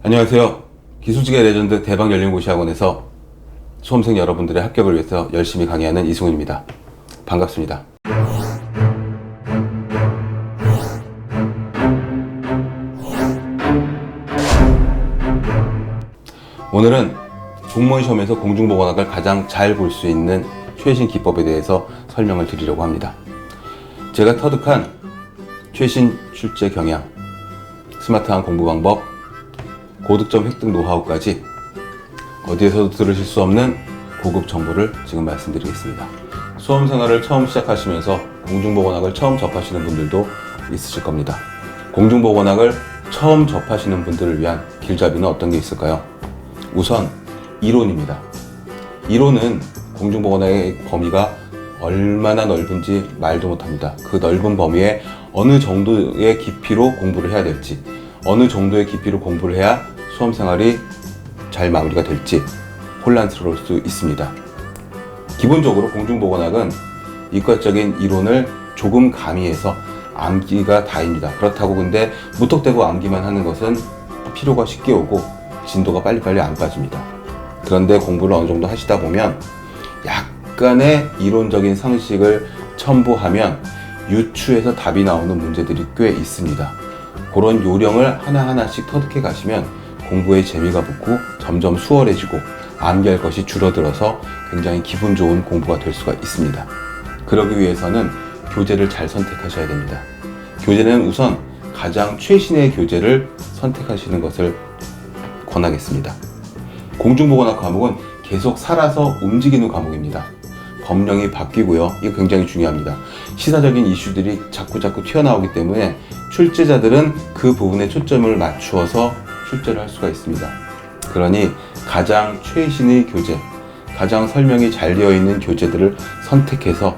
안녕하세요. 기술직의 레전드 대박 열린 고시 학원에서 수험생 여러분들의 합격을 위해서 열심히 강의하는 이승훈입니다. 반갑습니다. 오늘은 공무원 시험에서 공중보건학을 가장 잘 볼 수 있는 최신 기법에 대해서 설명을 드리려고 합니다. 제가 터득한 최신 출제 경향, 스마트한 공부 방법, 고득점 획득 노하우까지 어디에서도 들으실 수 없는 고급 정보를 지금 말씀드리겠습니다. 수험 생활을 처음 시작하시면서 공중보건학을 처음 접하시는 분들도 있으실 겁니다. 공중보건학을 처음 접하시는 분들을 위한 길잡이는 어떤 게 있을까요? 우선 이론입니다. 이론은 공중보건학의 범위가 얼마나 넓은지 말도 못합니다. 그 넓은 범위에 어느 정도의 깊이로 공부를 해야 될지, 어느 정도의 깊이로 공부를 해야 수험생활이 잘 마무리가 될지 혼란스러울 수 있습니다. 기본적으로 공중보건학은 이과적인 이론을 조금 가미해서 암기가 다입니다. 그렇다고 근데 무턱대고 암기만 하는 것은 피로가 쉽게 오고 진도가 빨리빨리 안 빠집니다. 그런데 공부를 어느 정도 하시다 보면 약간의 이론적인 상식을 첨부하면 유추해서 답이 나오는 문제들이 꽤 있습니다. 그런 요령을 하나하나씩 터득해 가시면 공부에 재미가 붙고 점점 수월해지고 암기할 것이 줄어들어서 굉장히 기분 좋은 공부가 될 수가 있습니다. 그러기 위해서는 교재를 잘 선택하셔야 됩니다. 교재는 우선 가장 최신의 교재를 선택하시는 것을 권하겠습니다. 공중보건학 과목은 계속 살아서 움직이는 과목입니다. 법령이 바뀌고요. 이거 굉장히 중요합니다. 시사적인 이슈들이 자꾸 튀어나오기 때문에 출제자들은 그 부분에 초점을 맞추어서 출제를 할 수가 있습니다. 그러니 가장 최신의 교재, 가장 설명이 잘 되어 있는 교재들을 선택해서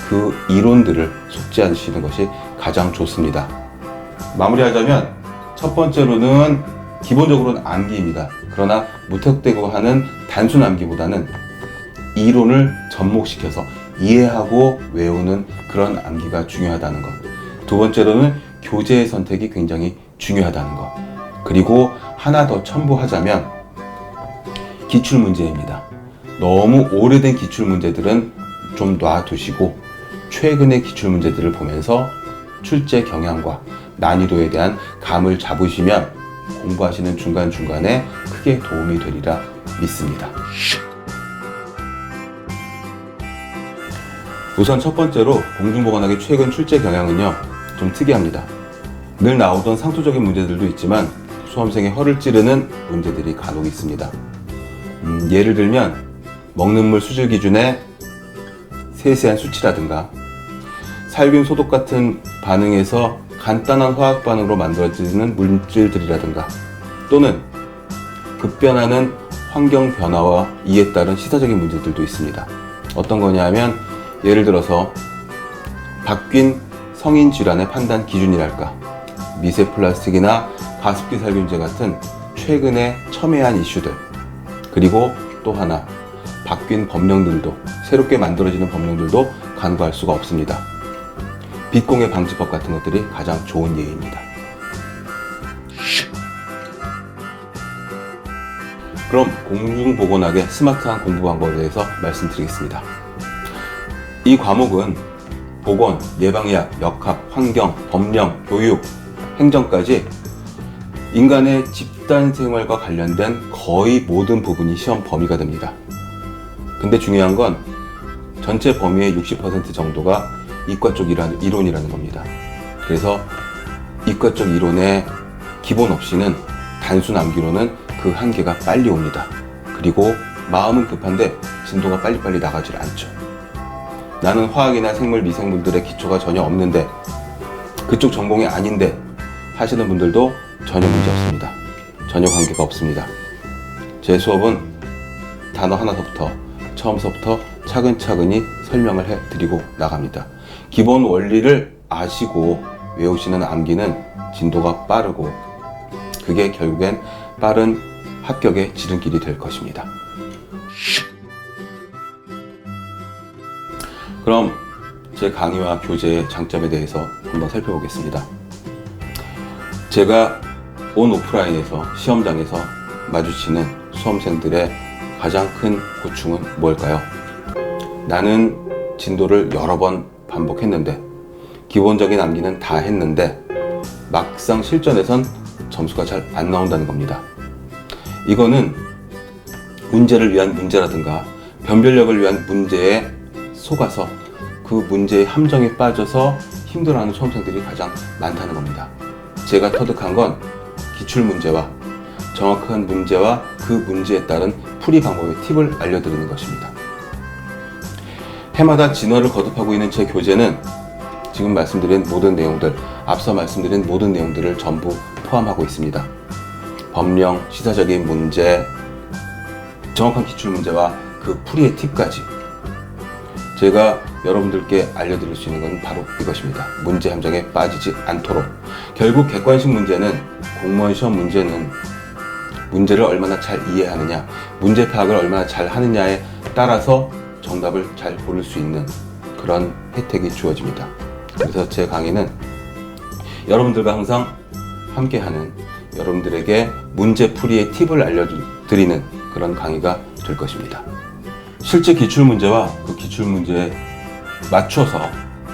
그 이론들을 숙지하시는 것이 가장 좋습니다. 마무리하자면 첫 번째로는 기본적으로는 암기입니다. 그러나 무턱대고 하는 단순 암기보다는 이론을 접목시켜서 이해하고 외우는 그런 암기가 중요하다는 것. 두 번째로는 교재의 선택이 굉장히 중요하다는 것. 그리고 하나 더 첨부하자면 기출문제입니다. 너무 오래된 기출문제들은 좀 놔두시고 최근의 기출문제들을 보면서 출제 경향과 난이도에 대한 감을 잡으시면 공부하시는 중간중간에 크게 도움이 되리라 믿습니다. 우선 첫 번째로 공중보건학의 최근 출제 경향은요, 좀 특이합니다. 늘 나오던 상투적인 문제들도 있지만 수험생의 허를 찌르는 문제들이 간혹 있습니다. 예를 들면 먹는 물 수질 기준의 세세한 수치라든가 살균 소독 같은 반응에서 간단한 화학 반응으로 만들어지는 물질들이라든가 또는 급변하는 환경 변화와 이에 따른 시사적인 문제들도 있습니다. 어떤 거냐 하면 예를 들어서 바뀐 성인 질환의 판단 기준이랄까, 미세 플라스틱이나 가습기 살균제 같은 최근에 첨예한 이슈들, 그리고 또 하나 바뀐 법령들도, 새롭게 만들어지는 법령들도 간과할 수가 없습니다. 빛공해 방지법 같은 것들이 가장 좋은 예입니다. 그럼 공중보건학의 스마트한 공부 방법에 대해서 말씀드리겠습니다. 이 과목은 보건, 예방의학, 역학, 환경, 법령, 교육, 행정까지 인간의 집단 생활과 관련된 거의 모든 부분이 시험 범위가 됩니다. 근데 중요한 건 전체 범위의 60% 정도가 이과 쪽 이론이라는 겁니다. 그래서 이과 쪽 이론의 기본 없이는 단순 암기로는 그 한계가 빨리 옵니다. 그리고 마음은 급한데 진도가 빨리빨리 나가질 않죠. 나는 화학이나 생물, 미생물들의 기초가 전혀 없는데, 그쪽 전공이 아닌데 하시는 분들도 전혀 문제 없습니다. 전혀 관계가 없습니다. 제 수업은 단어 하나서부터 처음서부터 차근차근히 설명을 해드리고 나갑니다. 기본 원리를 아시고 외우시는 암기는 진도가 빠르고 그게 결국엔 빠른 합격의 지름길이 될 것입니다. 그럼 제 강의와 교재의 장점에 대해서 한번 살펴보겠습니다. 제가 온 오프라인에서 시험장에서 마주치는 수험생들의 가장 큰 고충은 뭘까요? 나는 진도를 여러 번 반복했는데, 기본적인 암기는 다 했는데 막상 실전에선 점수가 잘 안 나온다는 겁니다. 이거는 문제를 위한 문제라든가 변별력을 위한 문제에 속아서 그 문제의 함정에 빠져서 힘들어하는 수험생들이 가장 많다는 겁니다. 제가 터득한 건 기출문제와 정확한 문제와 그 문제에 따른 풀이 방법의 팁을 알려드리는 것입니다. 해마다 진화를 거듭하고 있는 제 교재는 지금 말씀드린 모든 내용들, 앞서 말씀드린 모든 내용들을 전부 포함하고 있습니다. 법령, 시사적인 문제, 정확한 기출문제와 그 풀이의 팁까지 제가 여러분들께 알려드릴 수 있는 건 바로 이것입니다. 문제 함정에 빠지지 않도록. 결국 객관식 문제는, 공무원 시험 문제는 문제를 얼마나 잘 이해하느냐, 문제 파악을 얼마나 잘 하느냐에 따라서 정답을 잘 고를 수 있는 그런 혜택이 주어집니다. 그래서 제 강의는 여러분들과 항상 함께하는, 여러분들에게 문제 풀이의 팁을 알려드리는 그런 강의가 될 것입니다. 실제 기출문제와 그 기출문제에 맞춰서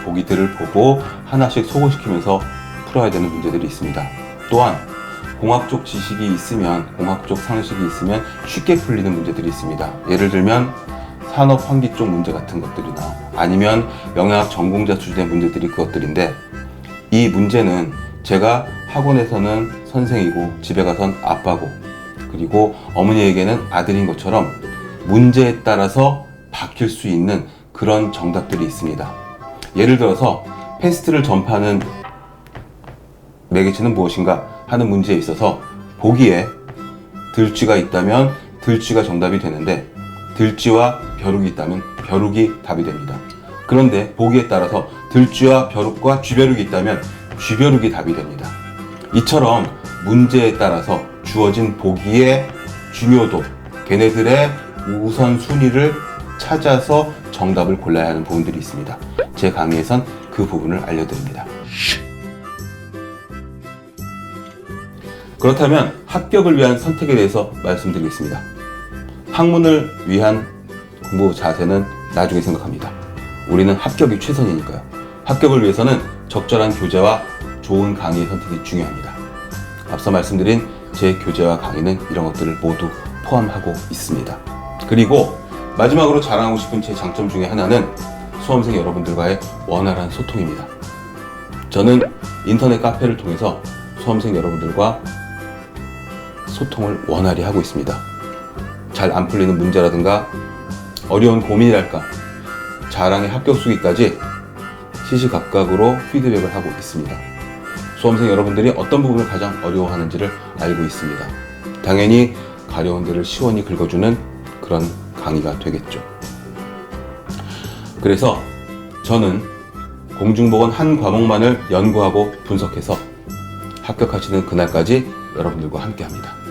보기들을 보고 하나씩 소거시키면서 풀어야 되는 문제들이 있습니다. 또한 공학적 지식이 있으면, 공학적 상식이 있으면 쉽게 풀리는 문제들이 있습니다. 예를 들면 산업 환기 쪽 문제 같은 것들이나 아니면 영양학 전공자 수준의 문제들이 그것들인데, 이 문제는 제가 학원에서는 선생이고 집에 가선 아빠고 그리고 어머니에게는 아들인 것처럼 문제에 따라서 바뀔 수 있는 그런 정답들이 있습니다. 예를 들어서 패스트를 전파하는 매개체는 무엇인가 하는 문제에 있어서 보기에 들쥐가 있다면 들쥐가 정답이 되는데, 들쥐와 벼룩이 있다면 벼룩이 답이 됩니다. 그런데 보기에 따라서 들쥐와 벼룩과 쥐벼룩이 있다면 쥐벼룩이 답이 됩니다. 이처럼 문제에 따라서 주어진 보기의 중요도, 걔네들의 우선순위를 찾아서 정답을 골라야 하는 부분들이 있습니다. 제 강의에선 그 부분을 알려드립니다. 그렇다면 합격을 위한 선택에 대해서 말씀드리겠습니다. 학문을 위한 공부 자세는 나중에 생각합니다. 우리는 합격이 최선이니까요. 합격을 위해서는 적절한 교재와 좋은 강의의 선택이 중요합니다. 앞서 말씀드린 제 교재와 강의는 이런 것들을 모두 포함하고 있습니다. 그리고 마지막으로 자랑하고 싶은 제 장점 중에 하나는 수험생 여러분들과의 원활한 소통입니다. 저는 인터넷 카페를 통해서 수험생 여러분들과 소통을 원활히 하고 있습니다. 잘 안 풀리는 문제라든가 어려운 고민이랄까, 자랑의 합격 수기까지 시시각각으로 피드백을 하고 있습니다. 수험생 여러분들이 어떤 부분을 가장 어려워하는지를 알고 있습니다. 당연히 가려운 데를 시원히 긁어주는 그런 강의가 되겠죠. 그래서 저는 공중보건 한 과목만을 연구하고 분석해서 합격하시는 그날까지 여러분들과 함께 합니다.